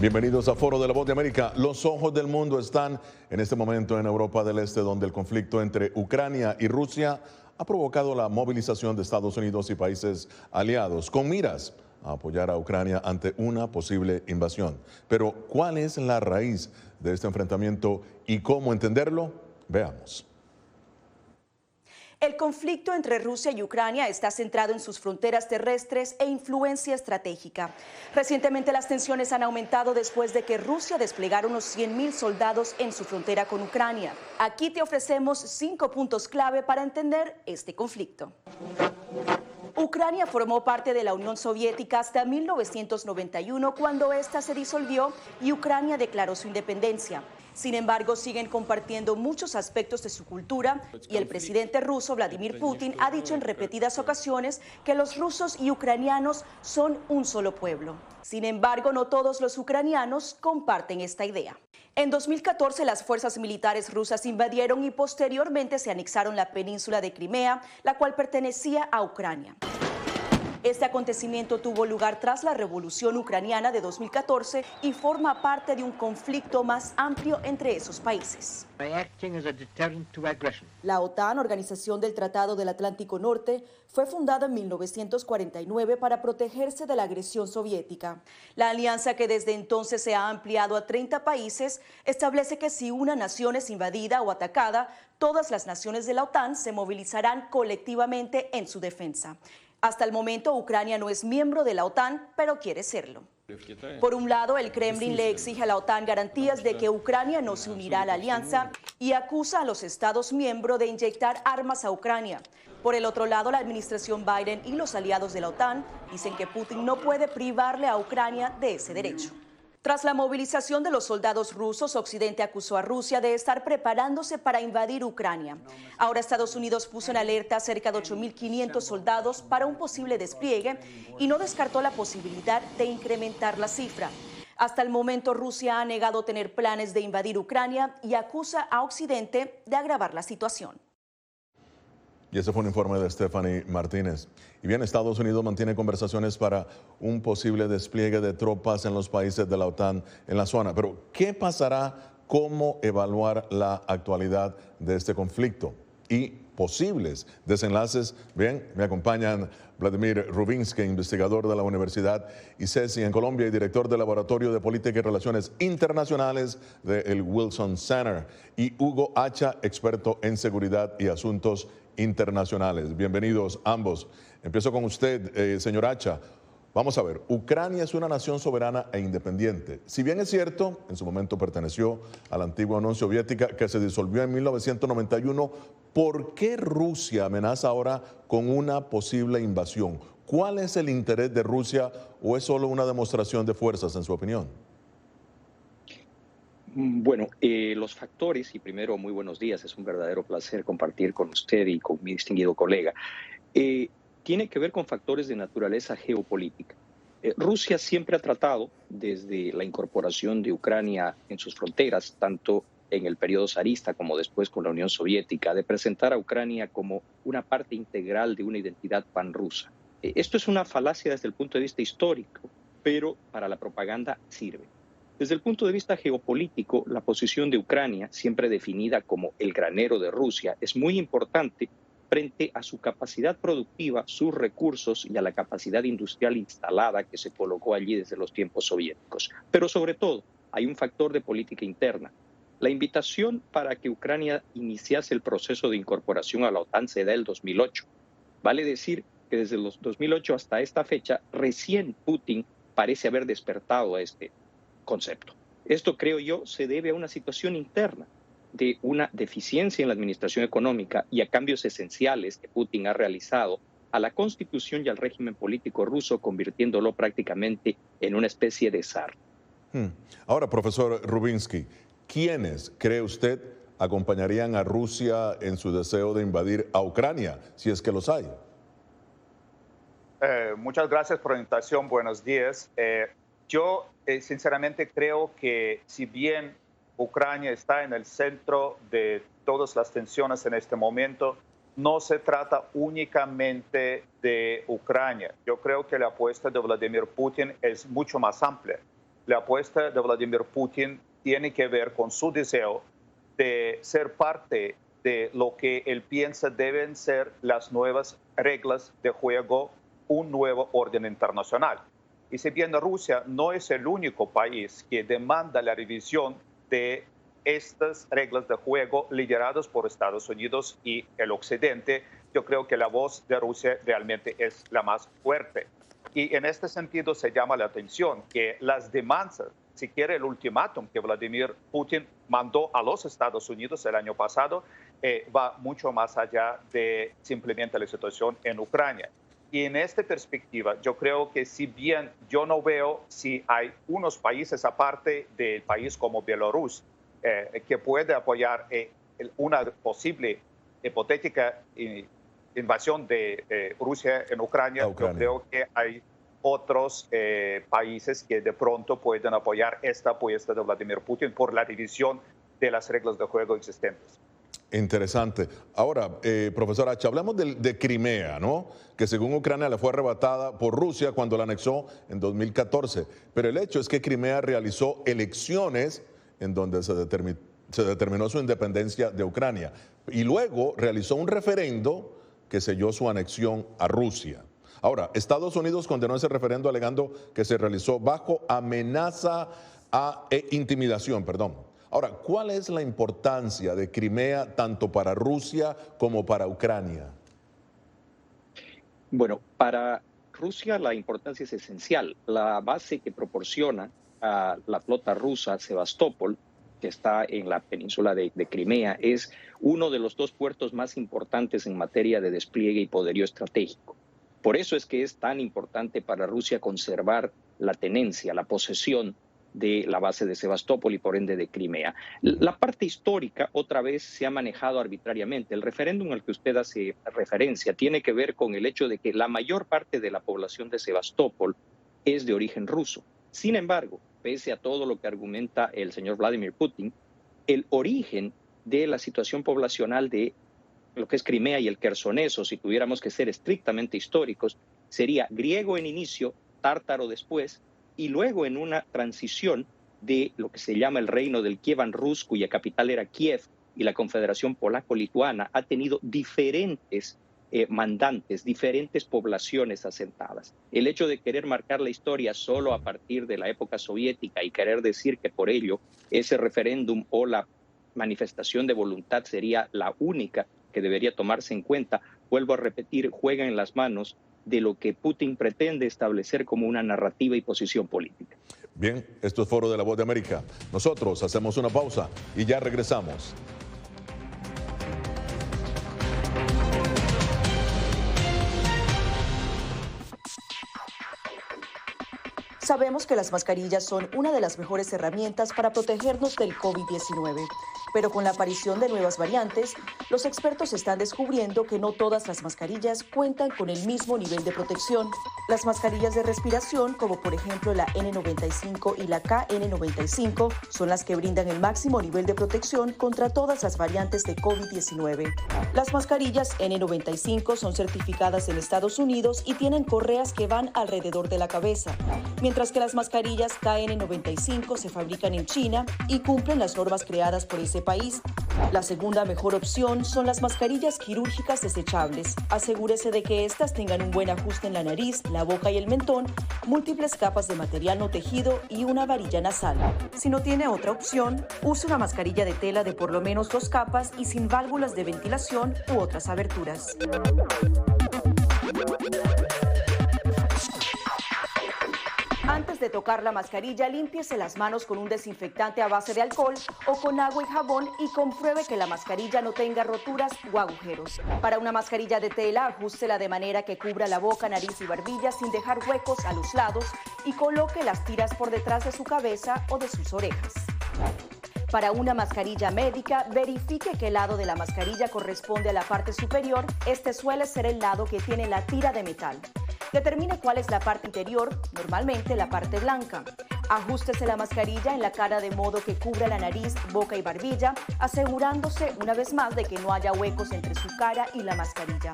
Bienvenidos a Foro de la Voz de América. Los ojos del mundo están en este momento en Europa del Este, donde el conflicto entre Ucrania y Rusia ha provocado la movilización de Estados Unidos y países aliados con miras a apoyar a Ucrania ante una posible invasión. Pero, ¿cuál es la raíz de este enfrentamiento y cómo entenderlo? Veamos. El conflicto entre Rusia y Ucrania está centrado en sus fronteras terrestres e influencia estratégica. Recientemente las tensiones han aumentado después de que Rusia desplegara unos 100.000 soldados en su frontera con Ucrania. Aquí te ofrecemos 5 puntos clave para entender este conflicto. Ucrania formó parte de la Unión Soviética hasta 1991, cuando ésta se disolvió y Ucrania declaró su independencia. Sin embargo, siguen compartiendo muchos aspectos de su cultura y el presidente ruso Vladimir Putin ha dicho en repetidas ocasiones que los rusos y ucranianos son un solo pueblo. Sin embargo, no todos los ucranianos comparten esta idea. En 2014, las fuerzas militares rusas invadieron y posteriormente se anexaron la península de Crimea, la cual pertenecía a Ucrania. Este acontecimiento tuvo lugar tras la Revolución Ucraniana de 2014 y forma parte de un conflicto más amplio entre esos países. La OTAN, Organización del Tratado del Atlántico Norte, fue fundada en 1949 para protegerse de la agresión soviética. La alianza, que desde entonces se ha ampliado a 30 países, establece que si una nación es invadida o atacada, todas las naciones de la OTAN se movilizarán colectivamente en su defensa. Hasta el momento, Ucrania no es miembro de la OTAN, pero quiere serlo. Por un lado, el Kremlin le exige a la OTAN garantías de que Ucrania no se unirá a la alianza y acusa a los Estados miembros de inyectar armas a Ucrania. Por el otro lado, la administración Biden y los aliados de la OTAN dicen que Putin no puede privarle a Ucrania de ese derecho. Tras la movilización de los soldados rusos, Occidente acusó a Rusia de estar preparándose para invadir Ucrania. Ahora Estados Unidos puso en alerta a cerca de 8.500 soldados para un posible despliegue y no descartó la posibilidad de incrementar la cifra. Hasta el momento, Rusia ha negado tener planes de invadir Ucrania y acusa a Occidente de agravar la situación. Y ese fue un informe de Stephanie Martínez. Y bien, Estados Unidos mantiene conversaciones para un posible despliegue de tropas en los países de la OTAN en la zona. Pero, ¿qué pasará? ¿Cómo evaluar la actualidad de este conflicto y posibles desenlaces? Bien, me acompañan Vladimir Rubinsky, investigador de la Universidad ICESI en Colombia y director del Laboratorio de Política y Relaciones Internacionales del Wilson Center, y Hugo Hacha, experto en seguridad y asuntos internacionales. Bienvenidos ambos. Empiezo con usted, señor Hacha. Vamos a ver, Ucrania es una nación soberana e independiente. Si bien es cierto, en su momento perteneció a la antigua Unión Soviética, que se disolvió en 1991, ¿por qué Rusia amenaza ahora con una posible invasión? ¿Cuál es el interés de Rusia o es solo una demostración de fuerzas, en su opinión? Bueno, los factores, y primero muy buenos días, es un verdadero placer compartir con usted y con mi distinguido colega. Tiene que ver con factores de naturaleza geopolítica. Rusia siempre ha tratado, desde la incorporación de Ucrania en sus fronteras, tanto en el periodo zarista como después con la Unión Soviética, de presentar a Ucrania como una parte integral de una identidad panrusa. Esto es una falacia desde el punto de vista histórico, pero para la propaganda sirve. Desde el punto de vista geopolítico, la posición de Ucrania, siempre definida como el granero de Rusia, es muy importante frente a su capacidad productiva, sus recursos y a la capacidad industrial instalada que se colocó allí desde los tiempos soviéticos. Pero sobre todo, hay un factor de política interna. La invitación para que Ucrania iniciase el proceso de incorporación a la OTAN se da el 2008. Vale decir que desde los 2008 hasta esta fecha, recién Putin parece haber despertado a este concepto. Esto, creo yo, se debe a una situación interna de una deficiencia en la administración económica y a cambios esenciales que Putin ha realizado a la constitución y al régimen político ruso, convirtiéndolo prácticamente en una especie de zar. Ahora, profesor Rubinsky, ¿quiénes cree usted acompañarían a Rusia en su deseo de invadir a Ucrania, si es que los hay? Muchas gracias por la invitación. Buenos días. Yo sinceramente creo que si bien Ucrania está en el centro de todas las tensiones en este momento, no se trata únicamente de Ucrania. Yo creo que la apuesta de Vladimir Putin es mucho más amplia. la apuesta de Vladimir Putin tiene que ver con su deseo de ser parte de lo que él piensa deben ser las nuevas reglas de juego, un nuevo orden internacional. Y si bien Rusia no es el único país que demanda la revisión de estas reglas de juego lideradas por Estados Unidos y el Occidente, yo creo que la voz de Rusia realmente es la más fuerte. Y en este sentido se llama la atención que las demandas, si quiere el ultimátum que Vladimir Putin mandó a los Estados Unidos el año pasado, va mucho más allá de simplemente la situación en Ucrania. Y en esta perspectiva, yo creo que si bien yo no veo si hay unos países aparte del país como Bielorrusia que puede apoyar una posible hipotética invasión de Rusia en Ucrania, yo creo que hay otros países que de pronto pueden apoyar esta apuesta de Vladimir Putin por la división de las reglas de juego existentes. Interesante. Ahora, profesor H., hablamos de Crimea, ¿no? Que según Ucrania le fue arrebatada por Rusia cuando la anexó en 2014. Pero el hecho es que Crimea realizó elecciones en donde se determinó su independencia de Ucrania. Y luego realizó un referendo que selló su anexión a Rusia. Ahora, Estados Unidos condenó ese referendo alegando que se realizó bajo amenaza e intimidación, Ahora, ¿cuál es la importancia de Crimea tanto para Rusia como para Ucrania? Bueno, para Rusia la importancia es esencial. La base que proporciona a la flota rusa, Sebastopol, que está en la península de Crimea, es uno de los dos puertos más importantes en materia de despliegue y poderío estratégico. Por eso es que es tan importante para Rusia conservar la tenencia, la posesión de la base de Sebastopol y por ende de Crimea. La parte histórica otra vez se ha manejado arbitrariamente. El referéndum al que usted hace referencia tiene que ver con el hecho de que la mayor parte de la población de Sebastopol es de origen ruso. Sin embargo, pese a todo lo que argumenta el señor Vladimir Putin, el origen de la situación poblacional de lo que es Crimea y el Quersoneso, si tuviéramos que ser estrictamente históricos, sería griego en inicio, tártaro después, y luego en una transición de lo que se llama el reino del Kievan Rus, cuya capital era Kiev, y la Confederación Polaco-Lituana ha tenido diferentes mandantes, diferentes poblaciones asentadas. El hecho de querer marcar la historia solo a partir de la época soviética y querer decir que por ello ese referéndum o la manifestación de voluntad sería la única que debería tomarse en cuenta, vuelvo a repetir, juega en las manos de lo que Putin pretende establecer como una narrativa y posición política. Bien, esto es Foro de la Voz de América. Nosotros hacemos una pausa y ya regresamos. Sabemos que las mascarillas son una de las mejores herramientas para protegernos del COVID-19, pero con la aparición de nuevas variantes, los expertos están descubriendo que no todas las mascarillas cuentan con el mismo nivel de protección. Las mascarillas de respiración, como por ejemplo la N95 y la KN95, son las que brindan el máximo nivel de protección contra todas las variantes de COVID-19. Las mascarillas N95 son certificadas en Estados Unidos y tienen correas que van alrededor de la cabeza, mientras que las mascarillas KN95 se fabrican en China y cumplen las normas creadas por ese país. La segunda mejor opción son las mascarillas quirúrgicas desechables. Asegúrese de que estas tengan un buen ajuste en la nariz, la boca y el mentón, múltiples capas de material no tejido y una varilla nasal. Si no tiene otra opción, use una mascarilla de tela de por lo menos 2 capas y sin válvulas de ventilación u otras aberturas. Antes de tocar la mascarilla, límpiese las manos con un desinfectante a base de alcohol o con agua y jabón y compruebe que la mascarilla no tenga roturas o agujeros. Para una mascarilla de tela, ajústela de manera que cubra la boca, nariz y barbilla sin dejar huecos a los lados y coloque las tiras por detrás de su cabeza o de sus orejas. Para una mascarilla médica, verifique qué lado de la mascarilla corresponde a la parte superior. Este suele ser el lado que tiene la tira de metal. Determine cuál es la parte interior, normalmente la parte blanca. Ajústese la mascarilla en la cara de modo que cubra la nariz, boca y barbilla, asegurándose una vez más de que no haya huecos entre su cara y la mascarilla.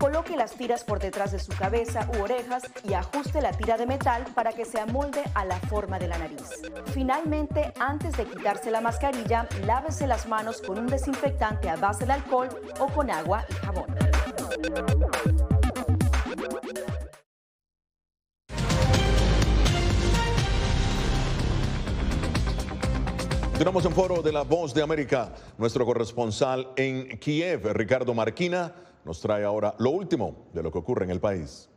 Coloque las tiras por detrás de su cabeza u orejas y ajuste la tira de metal para que se amolde a la forma de la nariz. Finalmente, antes de quitarse la mascarilla, lávese las manos con un desinfectante a base de alcohol o con agua y jabón. Continuamos en Foro de la Voz de América. Nuestro corresponsal en Kiev, Ricardo Marquina, nos trae ahora lo último de lo que ocurre en el país.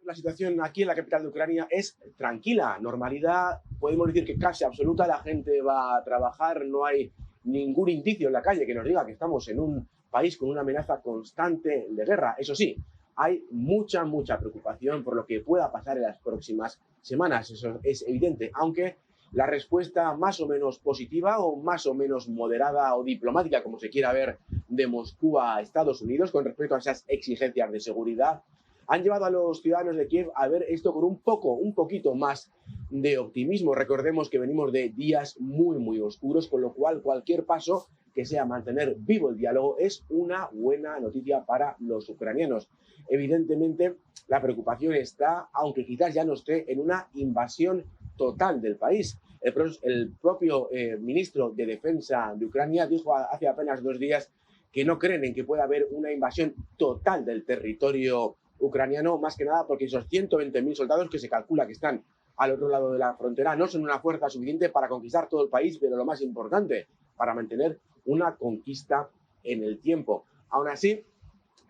La situación aquí en la capital de Ucrania es tranquila, normalidad, podemos decir que casi absoluta, la gente va a trabajar, no hay ningún indicio en la calle que nos diga que estamos en un país con una amenaza constante de guerra. Eso sí, hay mucha preocupación por lo que pueda pasar en las próximas semanas, eso es evidente, aunque la respuesta más o menos positiva o más o menos moderada o diplomática, como se quiera ver, de Moscú a Estados Unidos con respecto a esas exigencias de seguridad, han llevado a los ciudadanos de Kiev a ver esto con un poquito más de optimismo. Recordemos que venimos de días muy oscuros, con lo cual cualquier paso que sea mantener vivo el diálogo es una buena noticia para los ucranianos. Evidentemente, la preocupación está, aunque quizás ya no esté, en una invasión total del país. El propio ministro de Defensa de Ucrania dijo hace apenas 2 días que no creen en que pueda haber una invasión total del territorio ucraniano, más que nada porque esos 120.000 soldados que se calcula que están al otro lado de la frontera no son una fuerza suficiente para conquistar todo el país, pero lo más importante, para mantener una conquista en el tiempo. Aún así,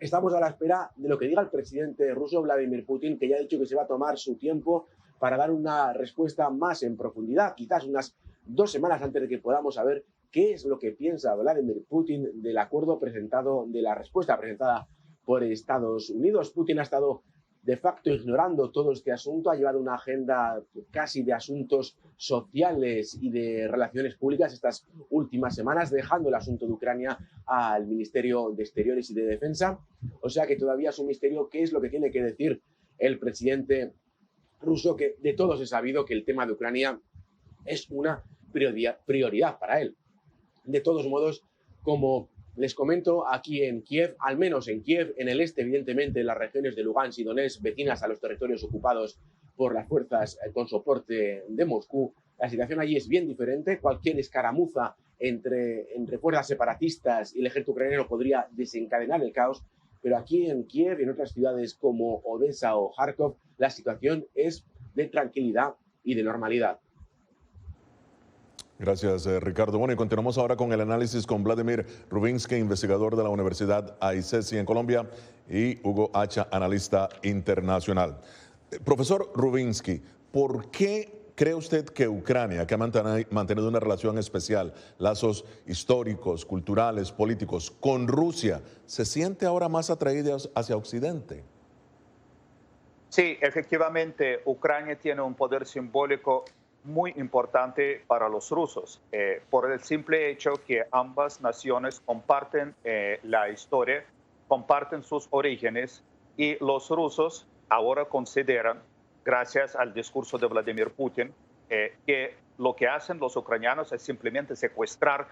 estamos a la espera de lo que diga el presidente ruso Vladimir Putin, que ya ha dicho que se va a tomar su tiempo para dar una respuesta más en profundidad, quizás unas 2 semanas antes de que podamos saber qué es lo que piensa Vladimir Putin del acuerdo presentado, de la respuesta presentada por Estados Unidos. Putin ha estado de facto ignorando todo este asunto, ha llevado una agenda casi de asuntos sociales y de relaciones públicas estas últimas semanas, dejando el asunto de Ucrania al Ministerio de Exteriores y de Defensa. O sea que todavía es un misterio qué es lo que tiene que decir el presidente ruso, que de todos he sabido que el tema de Ucrania es una prioridad para él. De todos modos, como les comento, aquí en Kiev, al menos en Kiev, en el este, evidentemente, en las regiones de Lugansk y Donetsk, vecinas a los territorios ocupados por las fuerzas con soporte de Moscú, la situación allí es bien diferente. Cualquier escaramuza entre fuerzas separatistas y el ejército ucraniano podría desencadenar el caos, pero aquí en Kiev y en otras ciudades como Odessa o Kharkov, la situación es de tranquilidad y de normalidad. Gracias, Ricardo. Bueno, y continuamos ahora con el análisis con Vladimir Rubinsky, investigador de la Universidad ICESI en Colombia, y Hugo Hacha, analista internacional. Profesor Rubinsky, ¿por qué cree usted que Ucrania, que ha mantenido una relación especial, lazos históricos, culturales, políticos, con Rusia, se siente ahora más atraída hacia Occidente? Sí, efectivamente, Ucrania tiene un poder simbólico muy importante para los rusos, por el simple hecho que ambas naciones comparten la historia, comparten sus orígenes, y los rusos ahora consideran, gracias al discurso de Vladimir Putin, que lo que hacen los ucranianos es simplemente secuestrar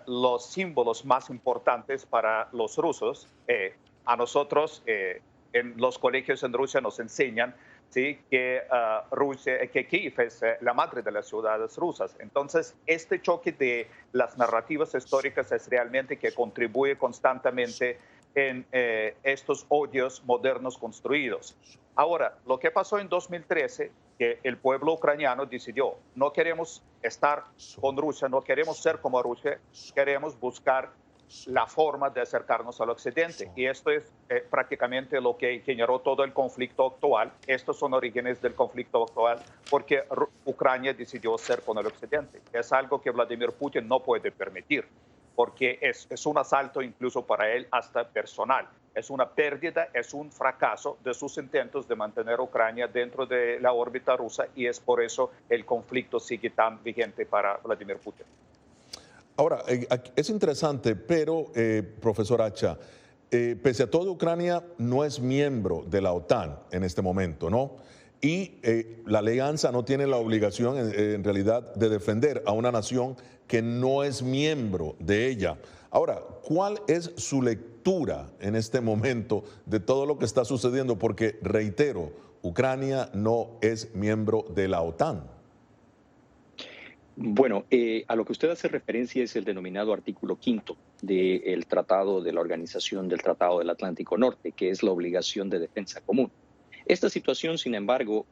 los símbolos más importantes para los rusos. A nosotros en los colegios en Rusia nos enseñan, ¿sí?, que Kiev es la madre de las ciudades rusas. Entonces, este choque de las narrativas históricas es realmente que contribuye constantemente en estos odios modernos construidos. Ahora, lo que pasó en 2013, que el pueblo ucraniano decidió, no queremos estar con Rusia, no queremos ser como Rusia, queremos buscar la forma de acercarnos al occidente. Y esto es prácticamente lo que generó todo el conflicto actual. Estos son orígenes del conflicto actual porque Ucrania decidió ser con el occidente. Es algo que Vladimir Putin no puede permitir, porque es un asalto incluso para él hasta personal. Es una pérdida, es un fracaso de sus intentos de mantener a Ucrania dentro de la órbita rusa, y es por eso el conflicto sigue tan vigente para Vladimir Putin. Ahora, es interesante, pero, profesor Hacha, pese a todo, Ucrania no es miembro de la OTAN en este momento, ¿no? y la alianza no tiene la obligación en realidad de defender a una nación que no es miembro de ella. Ahora, ¿cuál es su lectura en este momento de todo lo que está sucediendo? Porque, reitero, Ucrania no es miembro de la OTAN. Bueno, a lo que usted hace referencia es el denominado artículo 5 del Tratado de la Organización del Tratado del Atlántico Norte, que es la obligación de defensa común. Esta situación, sin embargo,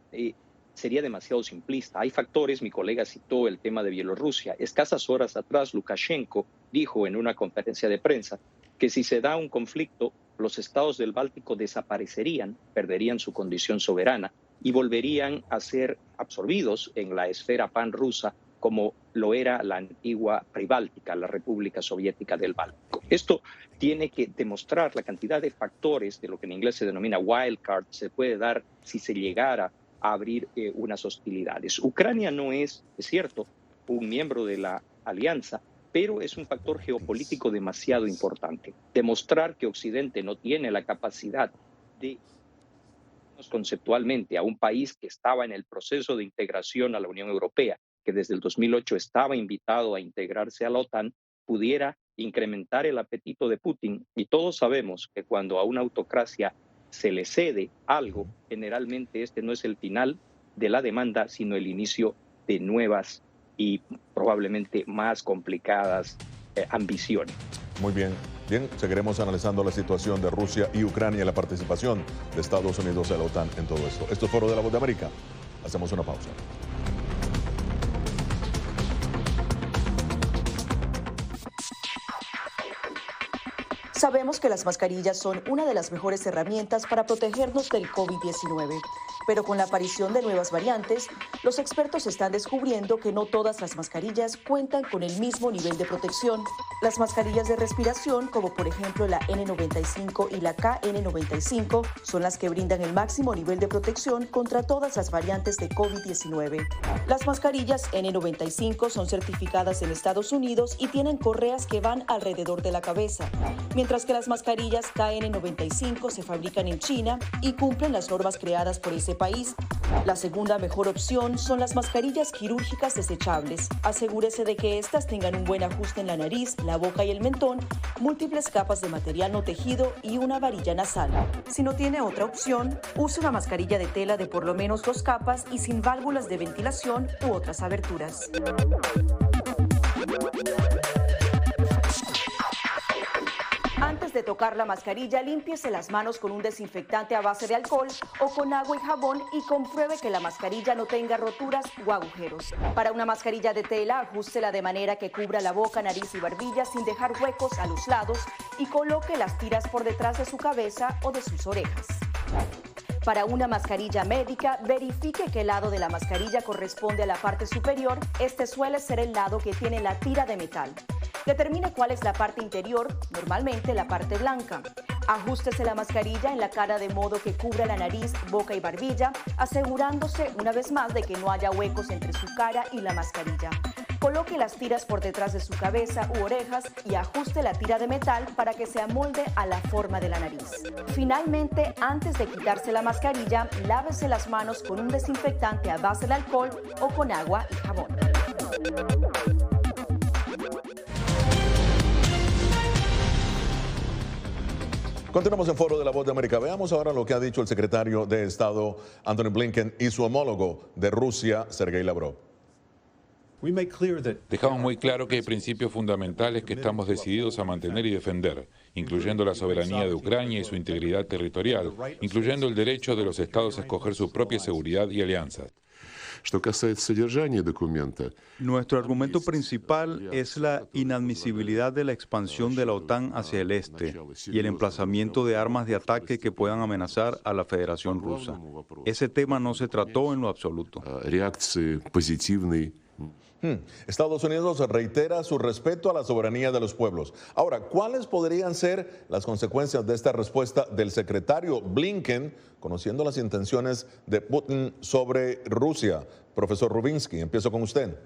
sería demasiado simplista. Hay factores, mi colega citó el tema de Bielorrusia. Escasas horas atrás, Lukashenko dijo en una conferencia de prensa que si se da un conflicto, los estados del Báltico desaparecerían, perderían su condición soberana y volverían a ser absorbidos en la esfera panrusa como lo era la antigua Pribáltica, la República Soviética del Báltico. Esto tiene que demostrar la cantidad de factores de lo que en inglés se denomina wild card, se puede dar si se llegara a abrir unas hostilidades. Ucrania no es cierto, un miembro de la alianza, pero es un factor geopolítico demasiado importante. Demostrar que Occidente no tiene la capacidad de conceptualmente a un país que estaba en el proceso de integración a la Unión Europea, que desde el 2008 estaba invitado a integrarse a la OTAN, pudiera incrementar el apetito de Putin. Y todos sabemos que cuando a una autocracia se le cede algo, generalmente este no es el final de la demanda, sino el inicio de nuevas y probablemente más complicadas ambiciones. Muy bien. Bien, seguiremos analizando la situación de Rusia y Ucrania y la participación de Estados Unidos y la OTAN en todo esto. Esto es Foro de la Voz de América. Hacemos una pausa. Sabemos que las mascarillas son una de las mejores herramientas para protegernos del COVID-19, pero con la aparición de nuevas variantes, los expertos están descubriendo que no todas las mascarillas cuentan con el mismo nivel de protección. Las mascarillas de respiración, como por ejemplo la N95 y la KN95, son las que brindan el máximo nivel de protección contra todas las variantes de COVID-19. Las mascarillas N95 son certificadas en Estados Unidos y tienen correas que van alrededor de la cabeza, mientras que las mascarillas KN95 se fabrican en China y cumplen las normas creadas por ese país. La segunda mejor opción son las mascarillas quirúrgicas desechables. Asegúrese de que estas tengan un buen ajuste en la nariz, la boca y el mentón, múltiples capas de material no tejido y una varilla nasal. Si no tiene otra opción, use una mascarilla de tela de por lo menos 2 capas y sin válvulas de ventilación u otras aberturas. Antes de tocar la mascarilla, límpiese las manos con un desinfectante a base de alcohol o con agua y jabón y compruebe que la mascarilla no tenga roturas o agujeros. Para una mascarilla de tela, ajústela de manera que cubra la boca, nariz y barbilla sin dejar huecos a los lados y coloque las tiras por detrás de su cabeza o de sus orejas. Para una mascarilla médica, verifique qué lado de la mascarilla corresponde a la parte superior. Este suele ser el lado que tiene la tira de metal. Determine cuál es la parte interior, normalmente la parte blanca. Ajústese la mascarilla en la cara de modo que cubra la nariz, boca y barbilla, asegurándose una vez más de que no haya huecos entre su cara y la mascarilla. Coloque las tiras por detrás de su cabeza u orejas y ajuste la tira de metal para que se amolde a la forma de la nariz. Finalmente, antes de quitarse la mascarilla, lávese las manos con un desinfectante a base de alcohol o con agua y jabón. Continuamos en Foro de la Voz de América. Veamos ahora lo que ha dicho el secretario de Estado Antony Blinken y su homólogo de Rusia, Sergei Lavrov. Dejamos muy claro que hay principios fundamentales que estamos decididos a mantener y defender, incluyendo la soberanía de Ucrania y su integridad territorial, incluyendo el derecho de los estados a escoger su propia seguridad y alianzas. Nuestro argumento principal es la inadmisibilidad de la expansión de la OTAN hacia el este y el emplazamiento de armas de ataque que puedan amenazar a la Federación Rusa. Ese tema no se trató en lo absoluto. Estados Unidos reitera su respeto a la soberanía de los pueblos. Ahora, ¿cuáles podrían ser las consecuencias de esta respuesta del secretario Blinken, conociendo las intenciones de Putin sobre Rusia? Profesor Rubinsky, empiezo con usted.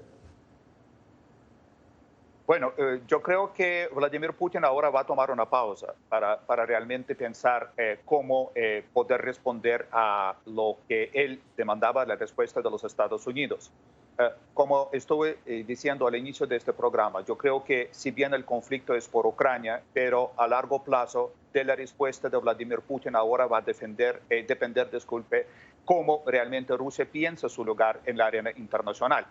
Bueno, yo creo que Vladimir Putin ahora va a tomar una pausa para realmente pensar cómo poder responder a lo que él demandaba, la respuesta de los Estados Unidos. Como estuve diciendo al inicio de este programa, yo creo que si bien el conflicto es por Ucrania, pero a largo plazo de la respuesta de Vladimir Putin ahora va a depender, cómo realmente Rusia piensa su lugar en la arena internacional.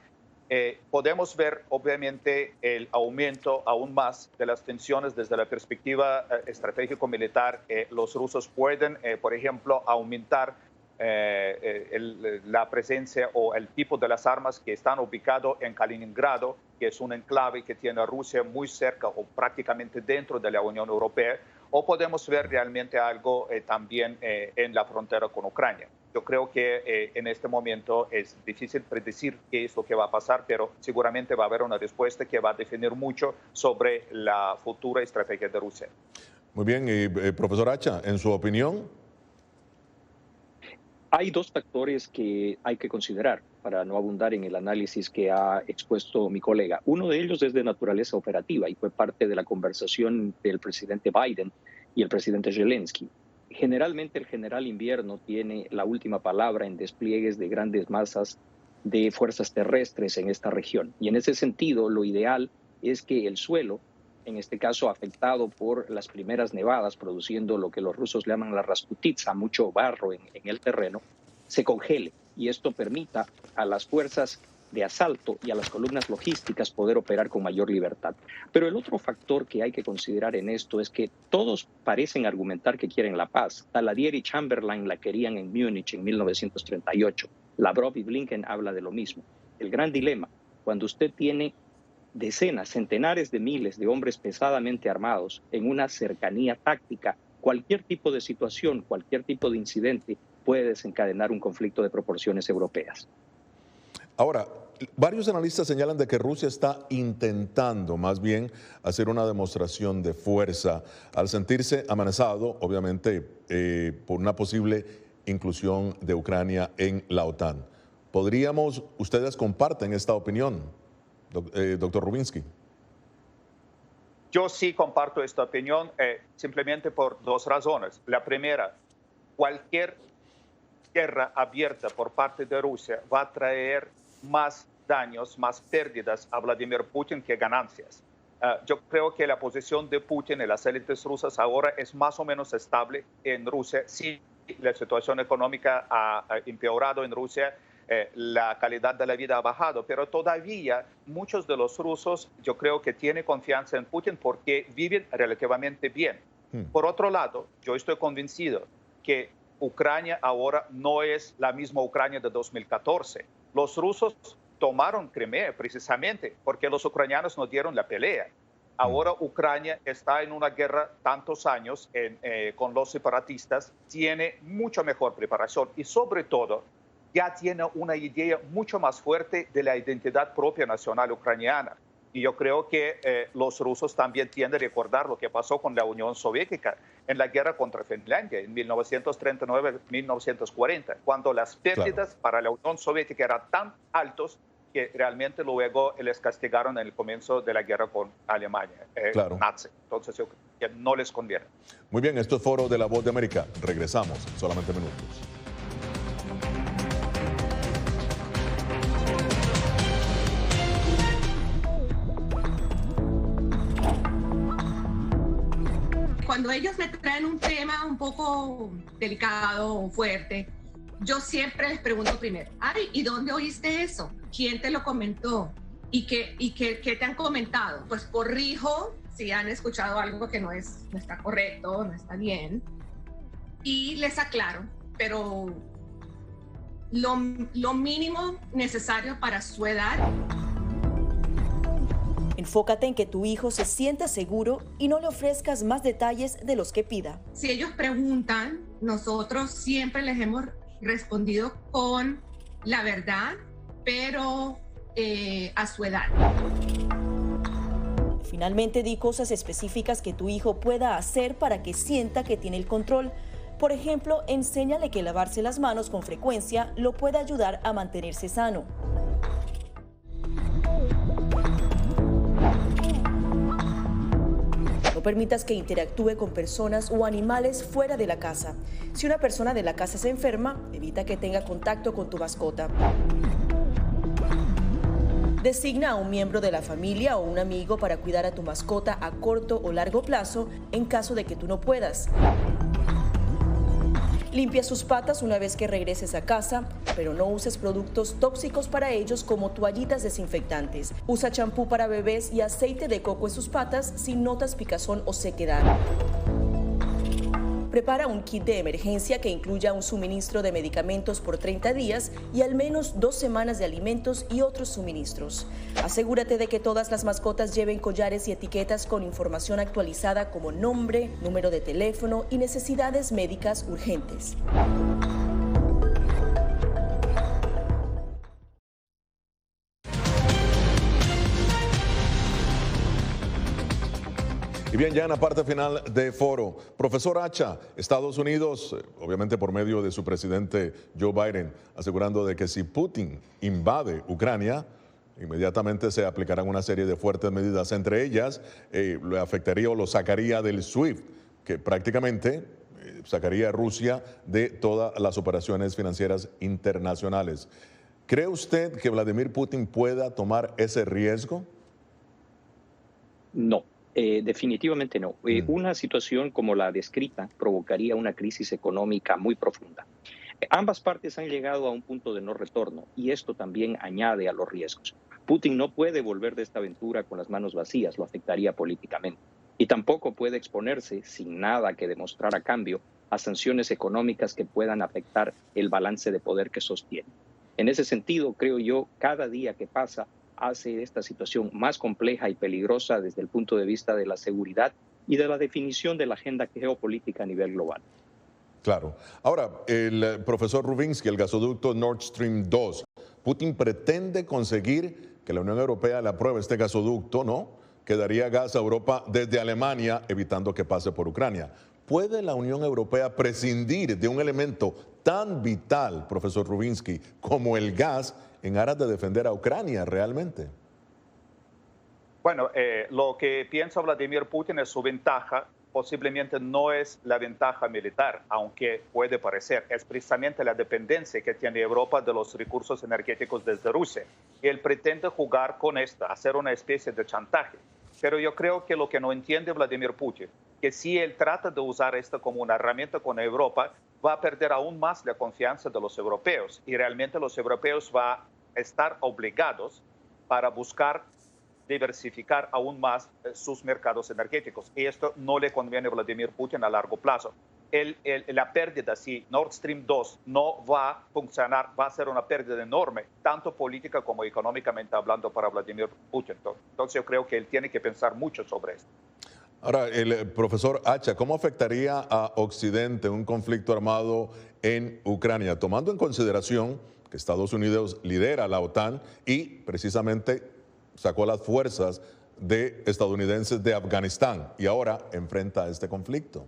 Podemos ver, obviamente, el aumento aún más de las tensiones desde la perspectiva estratégico-militar. Los rusos pueden, por ejemplo, aumentar la presencia o el tipo de las armas que están ubicados en Kaliningrado, que es un enclave que tiene a Rusia muy cerca o prácticamente dentro de la Unión Europea, o podemos ver realmente algo también en la frontera con Ucrania. Yo creo que en este momento es difícil predecir qué es lo que va a pasar, pero seguramente va a haber una respuesta que va a definir mucho sobre la futura estrategia de Rusia. Muy bien, y profesor Hacha, en su opinión. Hay dos factores que hay que considerar para no abundar en el análisis que ha expuesto mi colega. Uno de ellos es de naturaleza operativa y fue parte de la conversación del presidente Biden y el presidente Zelensky. Generalmente el general invierno tiene la última palabra en despliegues de grandes masas de fuerzas terrestres en esta región. Y en ese sentido, lo ideal es que el suelo, en este caso afectado por las primeras nevadas, produciendo lo que los rusos llaman la rasputitsa, mucho barro en el terreno, se congele. Y esto permita a las fuerzas de asalto y a las columnas logísticas poder operar con mayor libertad. Pero el otro factor que hay que considerar en esto es que todos parecen argumentar que quieren la paz. Daladier y Chamberlain la querían en Múnich en 1938. Lavrov y Blinken hablan de lo mismo. El gran dilema, cuando usted tiene decenas, centenares de miles de hombres pesadamente armados en una cercanía táctica, cualquier tipo de situación, cualquier tipo de incidente puede desencadenar un conflicto de proporciones europeas. Ahora, varios analistas señalan de que Rusia está intentando más bien hacer una demostración de fuerza al sentirse amenazado, obviamente, por una posible inclusión de Ucrania en la OTAN. ¿Ustedes comparten esta opinión, doctor Rubinsky? Yo sí comparto esta opinión simplemente por dos razones. La primera, cualquier guerra abierta por parte de Rusia va a traer más daños, más pérdidas a Vladimir Putin que ganancias. Yo creo que la posición de Putin y las élites rusas ahora es más o menos estable en Rusia. Sí, la situación económica ha empeorado en Rusia, la calidad de la vida ha bajado, pero todavía muchos de los rusos yo creo que tienen confianza en Putin porque viven relativamente bien. Por otro lado, yo estoy convencido que Ucrania ahora no es la misma Ucrania de 2014. Los rusos tomaron Crimea precisamente porque los ucranianos no dieron la pelea. Ahora Ucrania está en una guerra tantos años con los separatistas, tiene mucha mejor preparación y sobre todo ya tiene una idea mucho más fuerte de la identidad propia nacional ucraniana. Y yo creo que los rusos también tienden a recordar lo que pasó con la Unión Soviética en la guerra contra Finlandia en 1939-1940, cuando las pérdidas para la Unión Soviética eran tan altos que realmente luego les castigaron en el comienzo de la guerra con Alemania, nazi. Entonces yo creo que no les conviene. Muy bien, esto es Foro de la Voz de América. Regresamos en solamente minutos. Cuando ellos me traen un tema un poco delicado o fuerte, yo siempre les pregunto primero, ay, ¿y dónde oíste eso? ¿Quién te lo comentó? ¿Y qué te han comentado? Pues corrijo si han escuchado algo que no está correcto, no está bien, y les aclaro, pero lo mínimo necesario para su edad. Enfócate en que tu hijo se sienta seguro y no le ofrezcas más detalles de los que pida. Si ellos preguntan, nosotros siempre les hemos respondido con la verdad, pero a su edad. Finalmente, di cosas específicas que tu hijo pueda hacer para que sienta que tiene el control. Por ejemplo, enséñale que lavarse las manos con frecuencia lo puede ayudar a mantenerse sano. No permitas que interactúe con personas o animales fuera de la casa. Si una persona de la casa se enferma, evita que tenga contacto con tu mascota. Designa a un miembro de la familia o un amigo para cuidar a tu mascota a corto o largo plazo en caso de que tú no puedas. Limpia sus patas una vez que regreses a casa, pero no uses productos tóxicos para ellos como toallitas desinfectantes. Usa champú para bebés y aceite de coco en sus patas si notas picazón o sequedad. Prepara un kit de emergencia que incluya un suministro de medicamentos por 30 días y al menos 2 semanas de alimentos y otros suministros. Asegúrate de que todas las mascotas lleven collares y etiquetas con información actualizada como nombre, número de teléfono y necesidades médicas urgentes. Y bien, ya en la parte final de foro, profesor Acha, Estados Unidos, obviamente por medio de su presidente Joe Biden, asegurando de que si Putin invade Ucrania, inmediatamente se aplicarán una serie de fuertes medidas, entre ellas le afectaría o lo sacaría del SWIFT, que prácticamente sacaría a Rusia de todas las operaciones financieras internacionales. ¿Cree usted que Vladimir Putin pueda tomar ese riesgo? No. Definitivamente no. Una situación como la descrita provocaría una crisis económica muy profunda. Ambas partes han llegado a un punto de no retorno y esto también añade a los riesgos. Putin no puede volver de esta aventura con las manos vacías, lo afectaría políticamente. Y tampoco puede exponerse, sin nada que demostrar a cambio, a sanciones económicas que puedan afectar el balance de poder que sostiene. En ese sentido, creo yo, cada día que pasa hace esta situación más compleja y peligrosa desde el punto de vista de la seguridad y de la definición de la agenda geopolítica a nivel global. Claro. Ahora, el profesor Rubinsky, el gasoducto Nord Stream 2, Putin pretende conseguir que la Unión Europea le apruebe este gasoducto, ¿no? Que daría gas a Europa desde Alemania, evitando que pase por Ucrania. ¿Puede la Unión Europea prescindir de un elemento tan vital, profesor Rubinsky, como el gas en aras de defender a Ucrania realmente? Bueno, lo que piensa Vladimir Putin es su ventaja, posiblemente no es la ventaja militar, aunque puede parecer, es precisamente la dependencia que tiene Europa de los recursos energéticos desde Rusia. Él pretende jugar con esto, hacer una especie de chantaje. Pero yo creo que lo que no entiende Vladimir Putin, que si él trata de usar esto como una herramienta con Europa, va a perder aún más la confianza de los europeos y realmente los europeos van a estar obligados para buscar diversificar aún más sus mercados energéticos. Y esto no le conviene a Vladimir Putin a largo plazo. La pérdida, si Nord Stream 2 no va a funcionar, va a ser una pérdida enorme, tanto política como económicamente hablando para Vladimir Putin. Entonces yo creo que él tiene que pensar mucho sobre esto. Ahora, el profesor Acha, ¿cómo afectaría a Occidente un conflicto armado en Ucrania, tomando en consideración que Estados Unidos lidera la OTAN y precisamente sacó las fuerzas estadounidenses de Afganistán y ahora enfrenta este conflicto?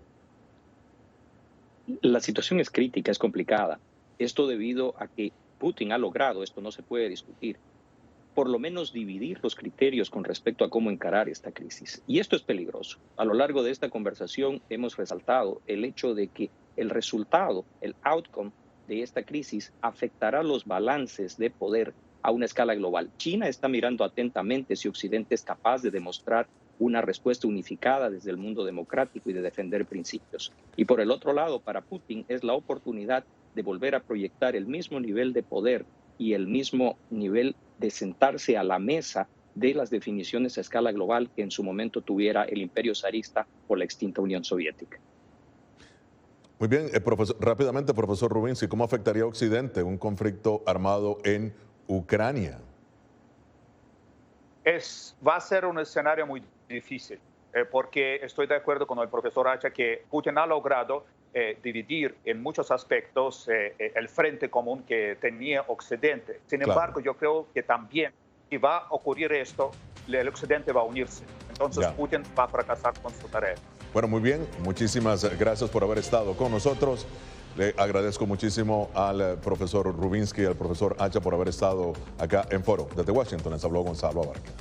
La situación es crítica, es complicada. Esto debido a que Putin ha logrado, esto no se puede discutir, por lo menos dividir los criterios con respecto a cómo encarar esta crisis. Y esto es peligroso. A lo largo de esta conversación hemos resaltado el hecho de que el resultado, el outcome de esta crisis afectará los balances de poder a una escala global. China está mirando atentamente si Occidente es capaz de demostrar una respuesta unificada desde el mundo democrático y de defender principios. Y por el otro lado, para Putin es la oportunidad de volver a proyectar el mismo nivel de poder y el mismo nivel de sentarse a la mesa de las definiciones a escala global que en su momento tuviera el imperio zarista o la extinta Unión Soviética. Muy bien, rápidamente, profesor Rubinsky, ¿cómo afectaría a Occidente un conflicto armado en Ucrania? Va a ser un escenario muy difícil, porque estoy de acuerdo con el profesor Acha que Putin ha logrado dividir en muchos aspectos el frente común que tenía Occidente. Sin embargo, yo creo que también, si va a ocurrir esto, el Occidente va a unirse. Entonces Putin va a fracasar con su tarea. Bueno, muy bien. Muchísimas gracias por haber estado con nosotros. Le agradezco muchísimo al profesor Rubinsky y al profesor Acha por haber estado acá en Foro. Desde Washington les habló Gonzalo Abarca.